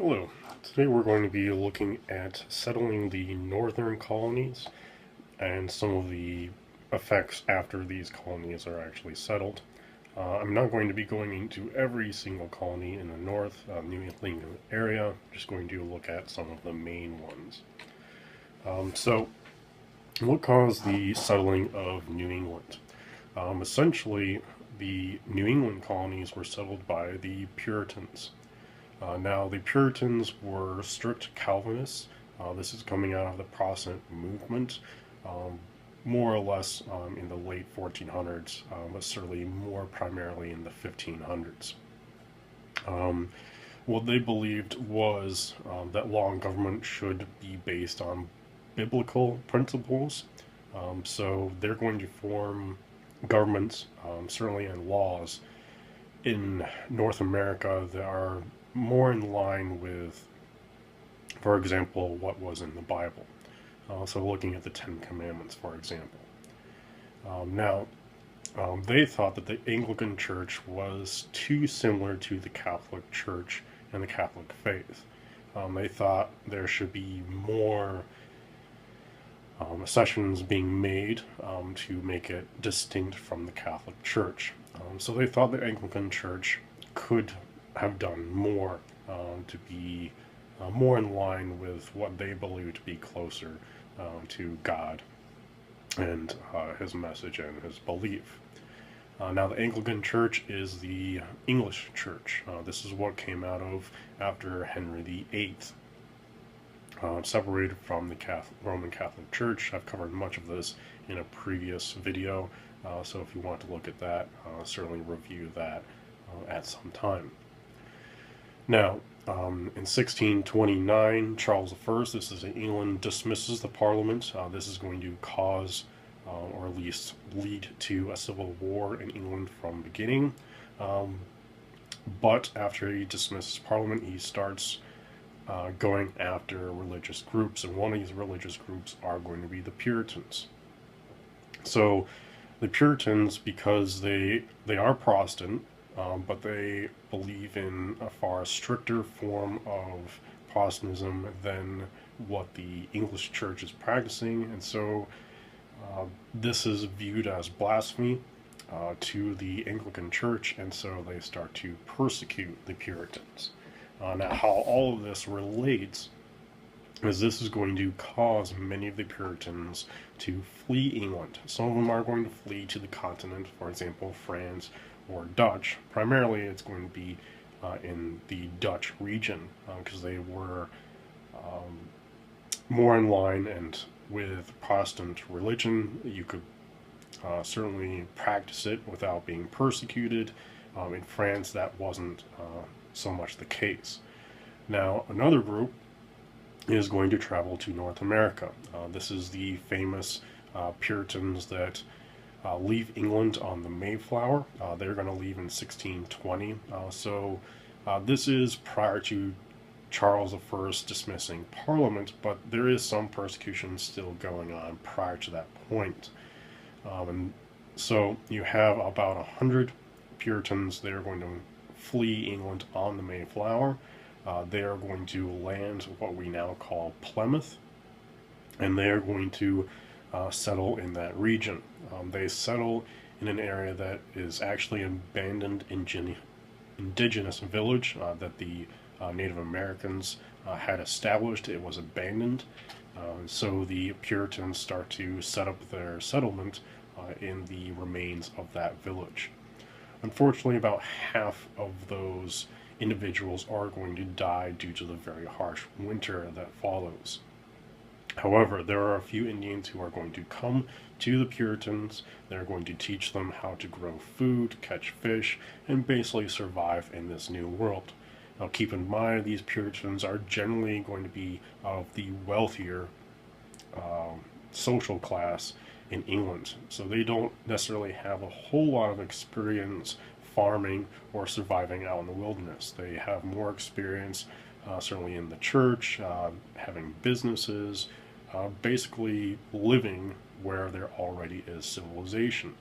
Hello. Today we're going to be looking at settling the northern colonies and some of the effects after these colonies are actually settled. I'm not going to be going into every single colony in the north, New England area. I'm just going to look at some of the main ones. So, what caused the settling of New England? Essentially, the New England colonies were settled by the Puritans. Now, the Puritans were strict Calvinists. This is coming out of the Protestant movement, um, more or less in the late 1400s, but certainly more primarily in the 1500s. Um, what they believed was that law and government should be based on biblical principles. So they're going to form governments, certainly in laws, in North America that are more in line with, for example, what was in the Bible. So looking at the Ten Commandments, for example. Now, they thought that the Anglican Church was too similar to the Catholic Church and the Catholic faith. They thought there should be more accessions being made to make it distinct from the Catholic Church. So they thought the Anglican Church could have done more to be more in line with what they believed to be closer to God and his message and his belief. Now, the Anglican Church is the English Church. This is what came out of after Henry VIII. Separated from the Roman Catholic Church. I've covered much of this in a previous video, so if you want to look at that, certainly review that at some time. Now, in 1629, Charles I, this is in England, dismisses the Parliament. This is going to cause, or at least lead to, a civil war in England from the beginning. But after he dismisses Parliament, he starts going after religious groups, and one of these religious groups are going to be the Puritans. So the Puritans, because they are Protestant, but they believe in a far stricter form of Protestantism than what the English Church is practicing, and so this is viewed as blasphemy to the Anglican Church, and so they start to persecute the Puritans. Now, how all of this relates is this is going to cause many of the Puritans to flee England. Some of them are going to flee to the continent, for example, France or Dutch. Primarily, it's going to be in the Dutch region because they were more in line and with Protestant religion. You could certainly practice it without being persecuted. In France, that wasn't so much the case. Now, another group is going to travel to North America. This is the famous Puritans that leave England on the Mayflower. They're going to leave in 1620. So this is prior to Charles I dismissing Parliament, but there is some persecution still going on prior to that point. And so you have about 100 Puritans that are going to flee England on the Mayflower. They are going to land what we now call Plymouth, and they are going to settle in that region. They settle in an area that is actually an abandoned indigenous village that the Native Americans had established. It was abandoned, so the Puritans start to set up their settlement in the remains of that village. Unfortunately, about half of those individuals are going to die due to the very harsh winter that follows. However, there are a few Indians who are going to come to the Puritans. They're going to teach them how to grow food, catch fish, and basically survive in this new world. Now, keep in mind, these Puritans are generally going to be of the wealthier social class in England, so they don't necessarily have a whole lot of experience farming or surviving out in the wilderness. They have more experience, certainly in the church, having businesses, basically living where there already is civilization.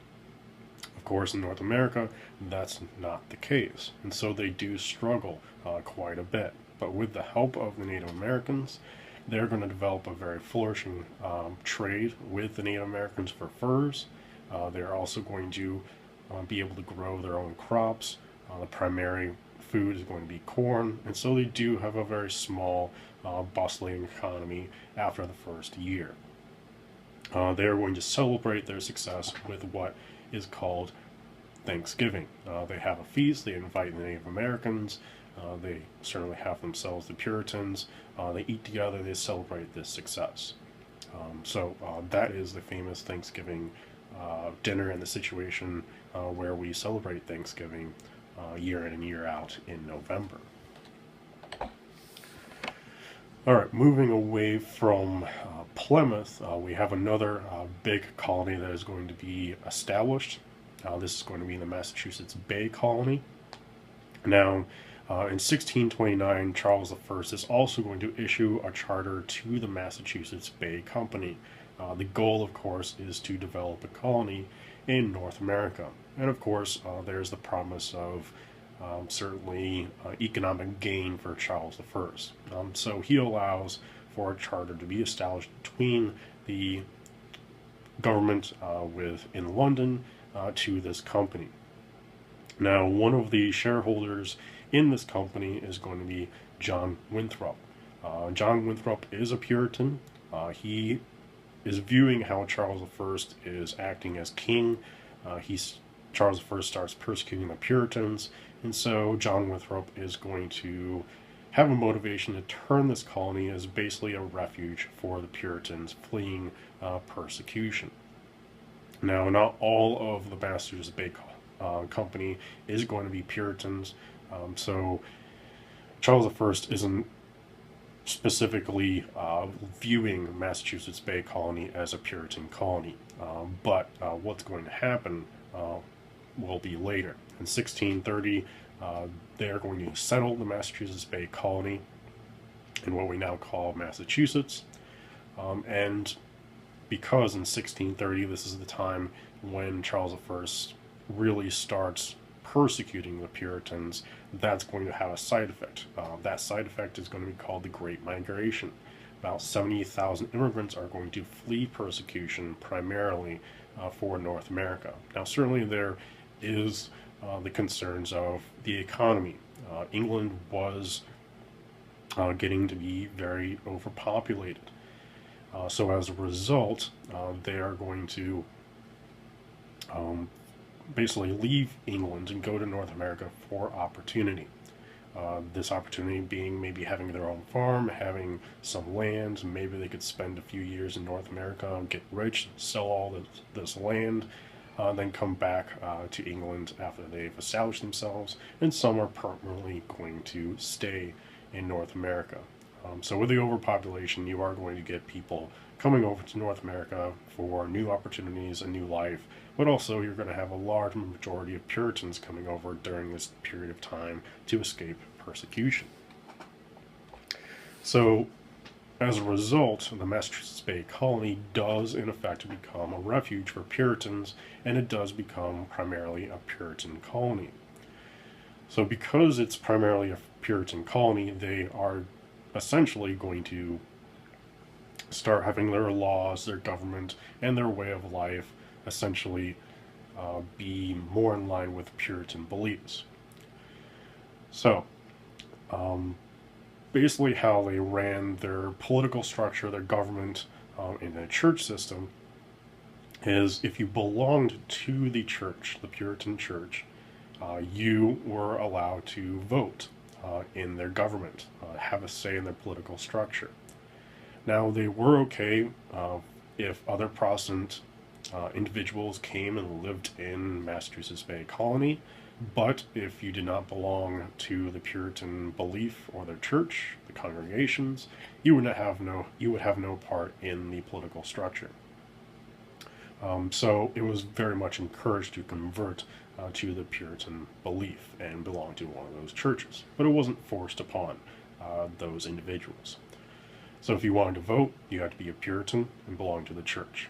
Of course, in North America, that's not the case, and so they do struggle quite a bit. But with the help of the Native Americans, they're going to develop a very flourishing trade with the Native Americans for furs. They're also going to be able to grow their own crops. The primary food is going to be corn, and so they do have a very small, bustling economy after the first year. They are going to celebrate their success with what is called Thanksgiving. They have a feast, they invite the Native Americans, they certainly have themselves the Puritans, they eat together, they celebrate this success. So that is the famous Thanksgiving dinner and the situation where we celebrate Thanksgiving year in and year out in November. Alright, moving away from Plymouth, we have another big colony that is going to be established. This is going to be the Massachusetts Bay Colony. Now, in 1629, Charles I is also going to issue a charter to the Massachusetts Bay Company. The goal, of course, is to develop a colony in North America. And of course, there's the promise of certainly economic gain for Charles I. So he allows for a charter to be established between the government in London to this company. Now, one of the shareholders in this company is going to be John Winthrop. John Winthrop is a Puritan. He is viewing how Charles I is acting as king. Charles I starts persecuting the Puritans, and so John Winthrop is going to have a motivation to turn this colony as basically a refuge for the Puritans fleeing persecution. Now, not all of the Massachusetts Bay Company is going to be Puritans, so Charles I isn't specifically viewing Massachusetts Bay Colony as a Puritan colony, but what's going to happen will be later. In 1630, they are going to settle the Massachusetts Bay Colony in what we now call Massachusetts, and because in 1630 this is the time when Charles I really starts persecuting the Puritans, that's going to have a side effect. That side effect is going to be called the Great Migration. About 70,000 immigrants are going to flee persecution primarily for North America. Now, certainly there is the concerns of the economy. England was getting to be very overpopulated. So as a result, they are going to basically leave England and go to North America for opportunity. This opportunity being maybe having their own farm, having some land, maybe they could spend a few years in North America, get rich, sell all this land, then come back to England after they've established themselves, and some are permanently going to stay in North America. So with the overpopulation, you are going to get people coming over to North America for new opportunities, a new life, but also you're going to have a large majority of Puritans coming over during this period of time to escape persecution. So as a result, the Massachusetts Bay Colony does in effect become a refuge for Puritans, and it does become primarily a Puritan colony. So because it's primarily a Puritan colony, they are essentially going to start having their laws, their government, and their way of life essentially be more in line with Puritan beliefs. So, basically how they ran their political structure, their government, and their church system is if you belonged to the church, the Puritan church, you were allowed to vote in their government, have a say in their political structure. Now, they were okay if other Protestant individuals came and lived in Massachusetts Bay Colony, but if you did not belong to the Puritan belief or their church, the congregations, you would have no part in the political structure. So it was very much encouraged to convert to the Puritan belief and belong to one of those churches, but it wasn't forced upon those individuals. So if you wanted to vote, you had to be a Puritan and belong to the church.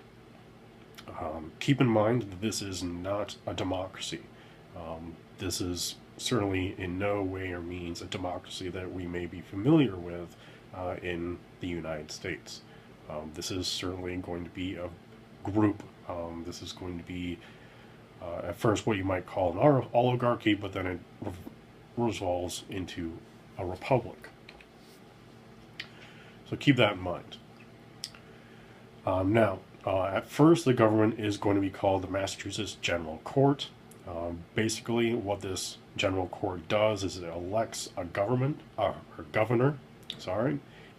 Keep in mind that this is not a democracy. This is certainly in no way or means a democracy that we may be familiar with in the United States. This is certainly going to be a group. This is going to be, at first, what you might call an oligarchy, but then it resolves into a republic. So keep that in mind. Now, at first, the government is going to be called the Massachusetts General Court. Basically, what this General Court does is it elects a governor,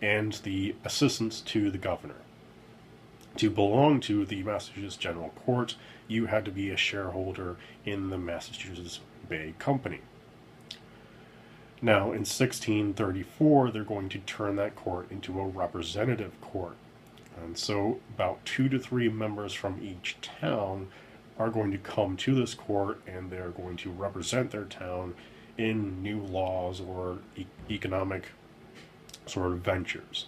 and the assistants to the governor. To belong to the Massachusetts General Court, you had to be a shareholder in the Massachusetts Bay Company. Now, in 1634, they're going to turn that court into a representative court. And so about 2 to 3 members from each town are going to come to this court, and they're going to represent their town in new laws or economic sort of ventures.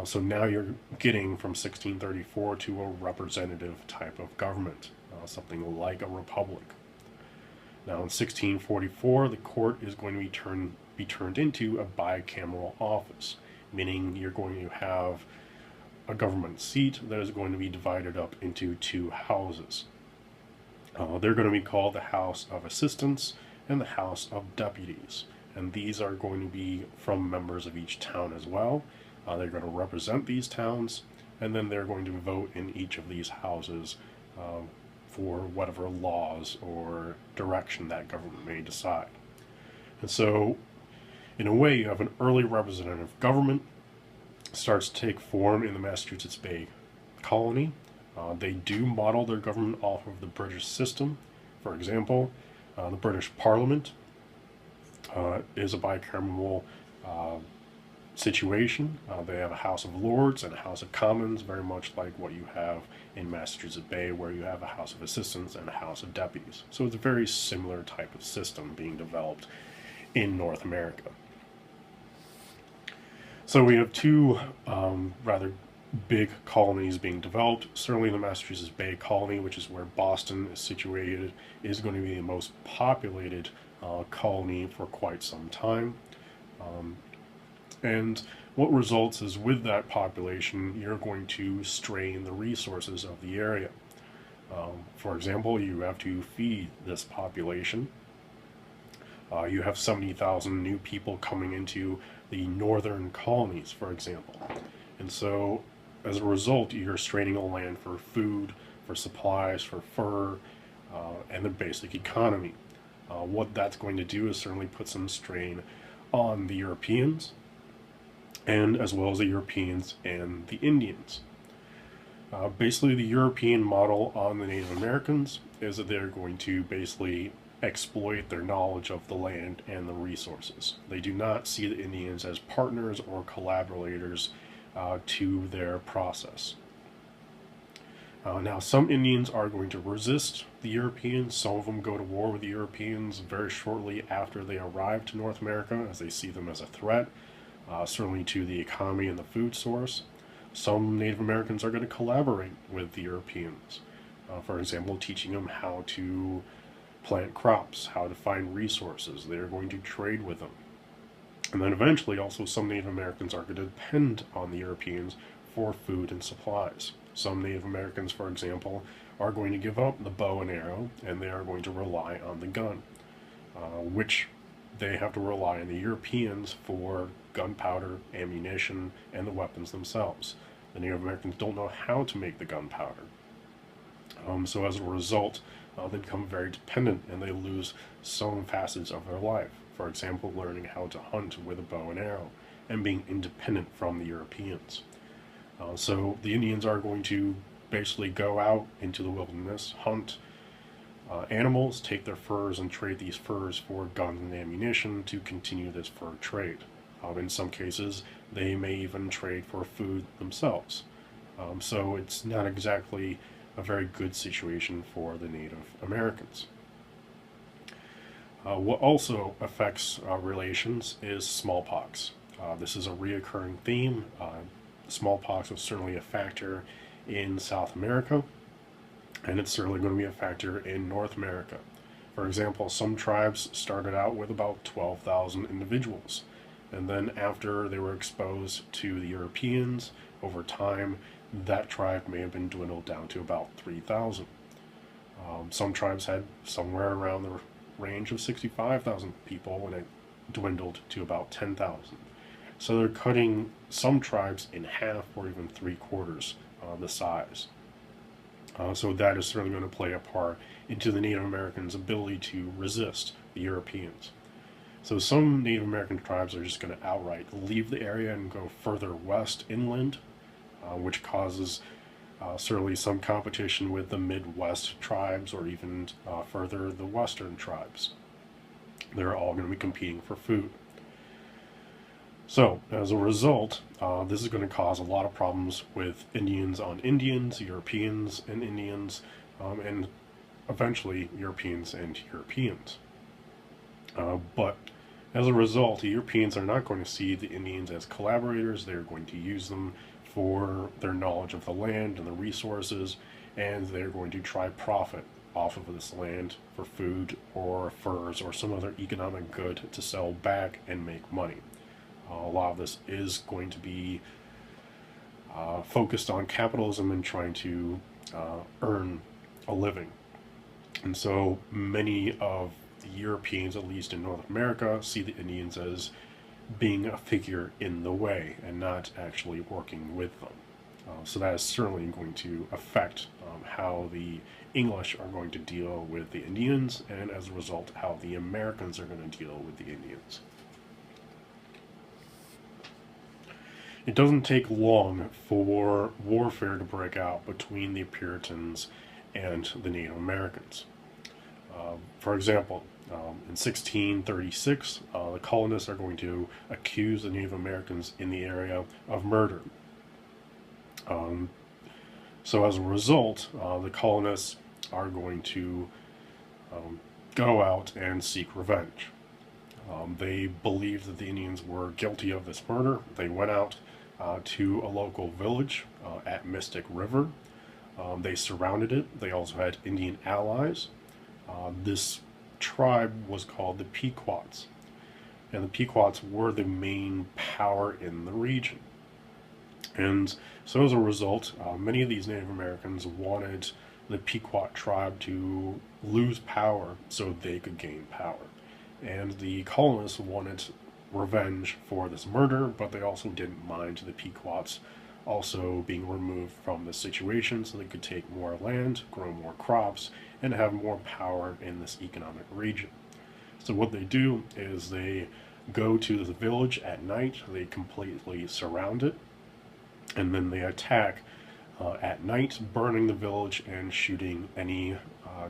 So now you're getting from 1634 to a representative type of government, something like a republic. Now in 1644, the court is going to be turned into a bicameral office, meaning you're going to have a government seat that is going to be divided up into 2 houses. They're going to be called the House of Assistants and the House of Deputies, and these are going to be from members of each town as well. They're going to represent these towns, and then they're going to vote in each of these houses for whatever laws or direction that government may decide. And so, in a way, you have an early representative government starts to take form in the Massachusetts Bay Colony. They do model their government off of the British system. For example, the British Parliament is a bicameral situation. They have a House of Lords and a House of Commons, very much like what you have in Massachusetts Bay, where you have a House of Assistants and a House of Deputies. So it's a very similar type of system being developed in North America. So we have 2 rather big colonies being developed. Certainly the Massachusetts Bay Colony, which is where Boston is situated, is going to be the most populated colony for quite some time. And what results is, with that population, you're going to strain the resources of the area. For example, you have to feed this population. You have 70,000 new people coming into the northern colonies, for example. And so, as a result, you're straining the land for food, for supplies, for fur, and the basic economy. What that's going to do is certainly put some strain on the Europeans, and as well as the Europeans and the Indians. Basically, the European model on the Native Americans is that they're going to basically exploit their knowledge of the land and the resources. They do not see the Indians as partners or collaborators to their process. Now, some Indians are going to resist the Europeans. Some of them go to war with the Europeans very shortly after they arrive to North America, as they see them as a threat, certainly to the economy and the food source. Some Native Americans are going to collaborate with the Europeans, for example, teaching them how to plant crops, how to find resources. They are going to trade with them. And then eventually also some Native Americans are going to depend on the Europeans for food and supplies. Some Native Americans, for example, are going to give up the bow and arrow, and they are going to rely on the gun, which they have to rely on the Europeans for gunpowder, ammunition, and the weapons themselves. The Native Americans don't know how to make the gunpowder. So as a result, they become very dependent, and they lose some facets of their life. For example, learning how to hunt with a bow and arrow, and being independent from the Europeans. So the Indians are going to basically go out into the wilderness, hunt animals, take their furs, and trade these furs for guns and ammunition to continue this fur trade. In some cases, they may even trade for food themselves. So it's not exactly a very good situation for the Native Americans. What also affects relations is smallpox. This is a reoccurring theme. Smallpox was certainly a factor in South America. And it's certainly going to be a factor in North America. For example, some tribes started out with about 12,000 individuals. And then after they were exposed to the Europeans, over time, that tribe may have been dwindled down to about 3,000. Some tribes had somewhere around the range of 65,000 people when it dwindled to about 10,000. So they're cutting some tribes in half or even three-quarters the size. So that is certainly going to play a part into the Native Americans' ability to resist the Europeans. So some Native American tribes are just going to outright leave the area and go further west inland, which causes certainly some competition with the Midwest tribes or even further the Western tribes. They're all going to be competing for food. So, as a result, this is going to cause a lot of problems with Indians on Indians, Europeans and Indians, and eventually Europeans and Europeans. But as a result, the Europeans are not going to see the Indians as collaborators. They're going to use them for their knowledge of the land and the resources, and they're going to try profit off of this land for food or furs or some other economic good to sell back and make money. A lot of this is going to be focused on capitalism and trying to earn a living. And so many of the Europeans, at least in North America, see the Indians as being a figure in the way and not actually working with them. So that is certainly going to affect how the English are going to deal with the Indians, and as a result, how the Americans are going to deal with the Indians. It doesn't take long for warfare to break out between the Puritans and the Native Americans. For example, in 1636, the colonists are going to accuse the Native Americans in the area of murder. So as a result, the colonists are going to go out and seek revenge. They believed that the Indians were guilty of this murder. They went out to a local village at Mystic River. They surrounded it. They also had Indian allies. This tribe was called the Pequots, and the Pequots were the main power in the region. And so as a result, many of these Native Americans wanted the Pequot tribe to lose power so they could gain power. And the colonists wanted revenge for this murder, but they also didn't mind the Pequots also being removed from the situation so they could take more land, grow more crops, and have more power in this economic region. So what they do is they go to the village at night, they completely surround it, and then they attack at night, burning the village and shooting any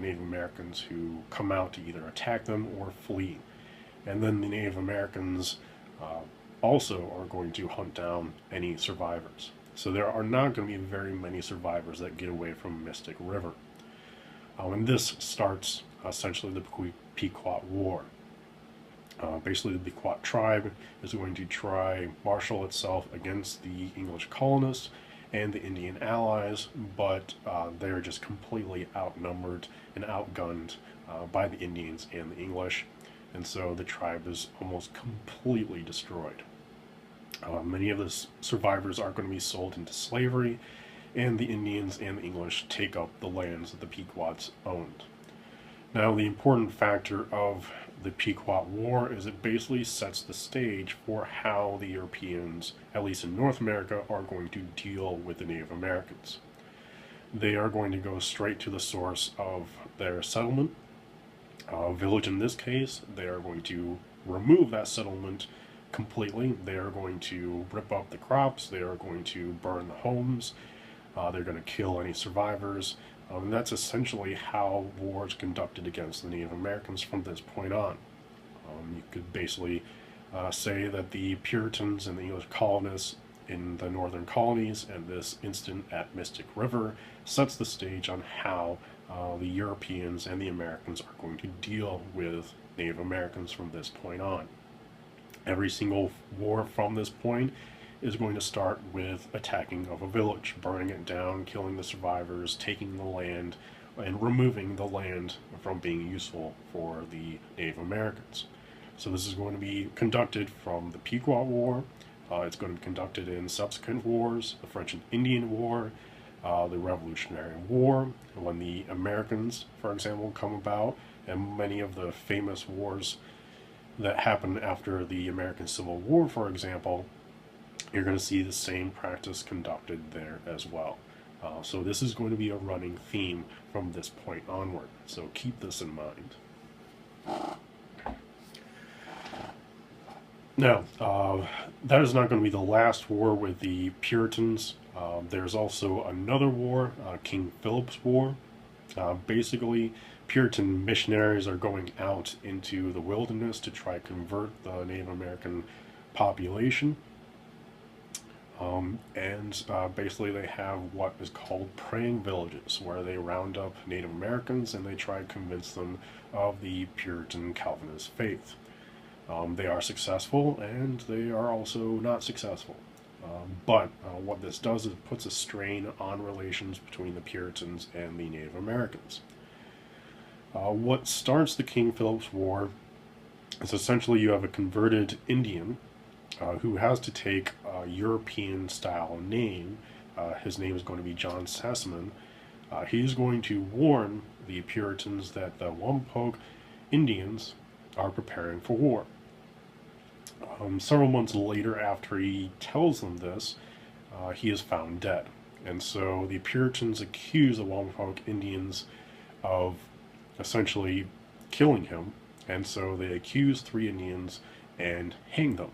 Native Americans who come out to either attack them or flee. And then the Native Americans also are going to hunt down any survivors. So there are not going to be very many survivors that get away from Mystic River. And this starts essentially the Pequot War. Basically, the Pequot tribe is going to try marshal itself against the English colonists and the Indian allies, but they're just completely outnumbered and outgunned by the Indians and the English, and so the tribe is almost completely destroyed. Many of the survivors are going to be sold into slavery, and the Indians and the English take up the lands that the Pequots owned. Now, the important factor of the Pequot War is it basically sets the stage for how the Europeans, at least in North America, are going to deal with the Native Americans. They are going to go straight to the source of their settlement. Village in this case, they are going to remove that settlement completely. They are going to rip up the crops, they are going to burn the homes, they're going to kill any survivors. And that's essentially how war is conducted against the Native Americans from this point on. You could basically say that the Puritans and the English colonists in the northern colonies and this incident at Mystic River sets the stage on how the Europeans and the Americans are going to deal with Native Americans from this point on. Every single war from this point is going to start with attacking of a village, burning it down, killing the survivors, taking the land, and removing the land from being useful for the Native Americans. So this is going to be conducted from the Pequot War. It's going to be conducted in subsequent wars, the French and Indian War, the Revolutionary War, when the Americans, for example, come about, and many of the famous wars that happened after the American Civil War, for example, you're going to see the same practice conducted there as well. So this is going to be a running theme from this point onward. So keep this in mind. Now, that is not going to be the last war with the Puritans. There's also another war, King Philip's War. Basically, Puritan missionaries are going out into the wilderness to try to convert the Native American population. Basically they have what is called praying villages, where they round up Native Americans and they try to convince them of the Puritan Calvinist faith. They are successful and they are also not successful. But what this does is it puts a strain on relations between the Puritans and the Native Americans. What starts the King Philip's War is essentially you have a converted Indian who has to take a European-style name. His name is going to be John Sassamon. He's going to warn the Puritans that the Wampanoag Indians are preparing for war. Several months later, after he tells them this, he is found dead. And so the Puritans accuse the Wampanoag Indians of essentially killing him. And so they accuse 3 Indians and hang them.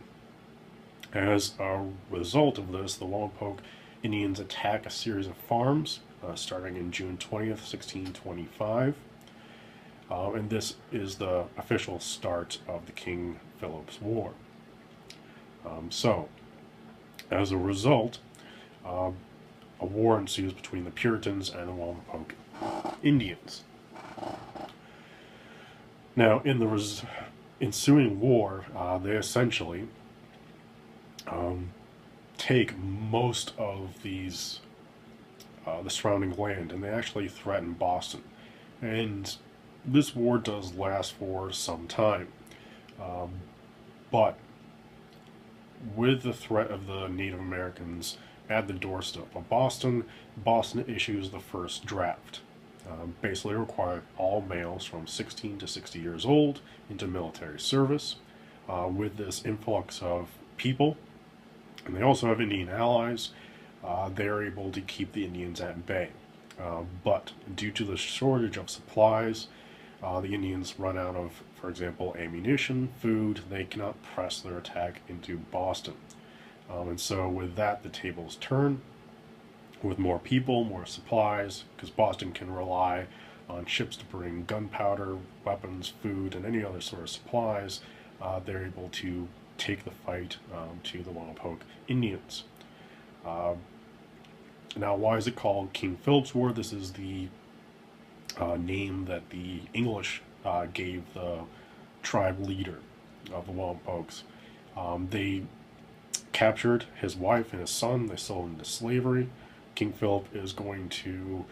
As a result of this, the Wampanoag Indians attack a series of farms starting in June 20th, 1625. And this is the official start of the King Philip's War. So, as a result, a war ensues between the Puritans and the Wampanoag Indians. Now, in the ensuing war, they essentially take most of these the surrounding land, and they actually threaten Boston. And this war does last for some time, but with the threat of the Native Americans at the doorstep of Boston, Boston issues the first draft, basically requiring all males from 16 to 60 years old into military service. With this influx of people, and they also have Indian allies, they're able to keep the Indians at bay. But due to the shortage of supplies, the Indians run out of, for example, ammunition, food. They cannot press their attack into Boston. And so with that, the tables turn. With more people, more supplies, because Boston can rely on ships to bring gunpowder, weapons, food, and any other sort of supplies, they're able to take the fight to the Wampanoag Indians. Now, why is it called King Philip's War? This is the name that the English gave the tribe leader of the Wampanoags. They captured his wife and his son. They sold him into slavery. King Philip is going to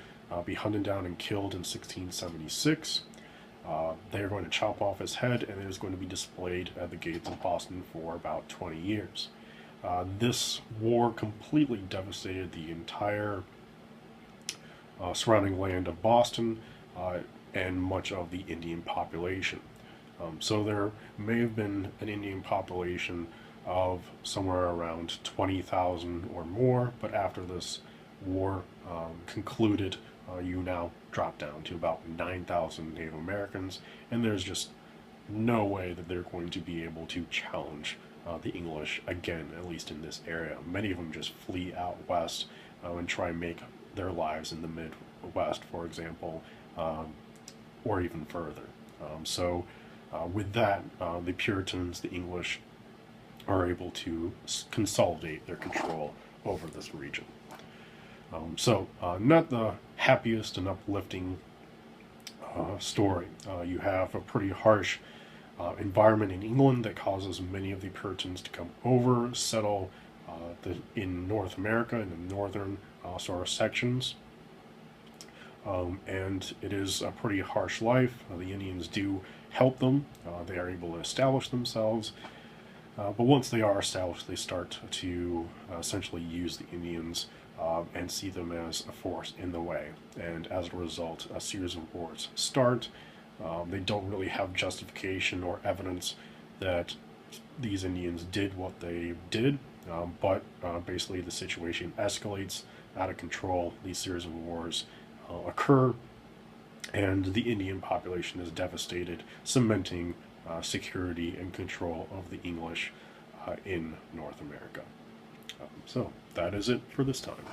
be hunted down and killed in 1676. They're going to chop off his head, and it is going to be displayed at the gates of Boston for about 20 years. This war completely devastated the entire surrounding land of Boston and much of the Indian population. So there may have been an Indian population of somewhere around 20,000 or more, but after this war concluded, you now drop down to about 9,000 Native Americans, and there's just no way that they're going to be able to challenge the English again, at least in this area. Many of them just flee out west and try and make their lives in the Midwest, for example, or even further. With that, the Puritans, the English, are able to consolidate their control over this region. Not the happiest and uplifting story. You have a pretty harsh environment in England that causes many of the Puritans to come over, settle in North America, in the northern sort of sections. and it is a pretty harsh life. The Indians do help them. They are able to establish themselves. But once they are established, they start to essentially use the Indians and see them as a force in the way. And as a result, a series of wars start. They don't really have justification or evidence that these Indians did what they did, but basically the situation escalates out of control. These series of wars occur, and the Indian population is devastated, cementing security and control of the English in North America. So that is it for this time.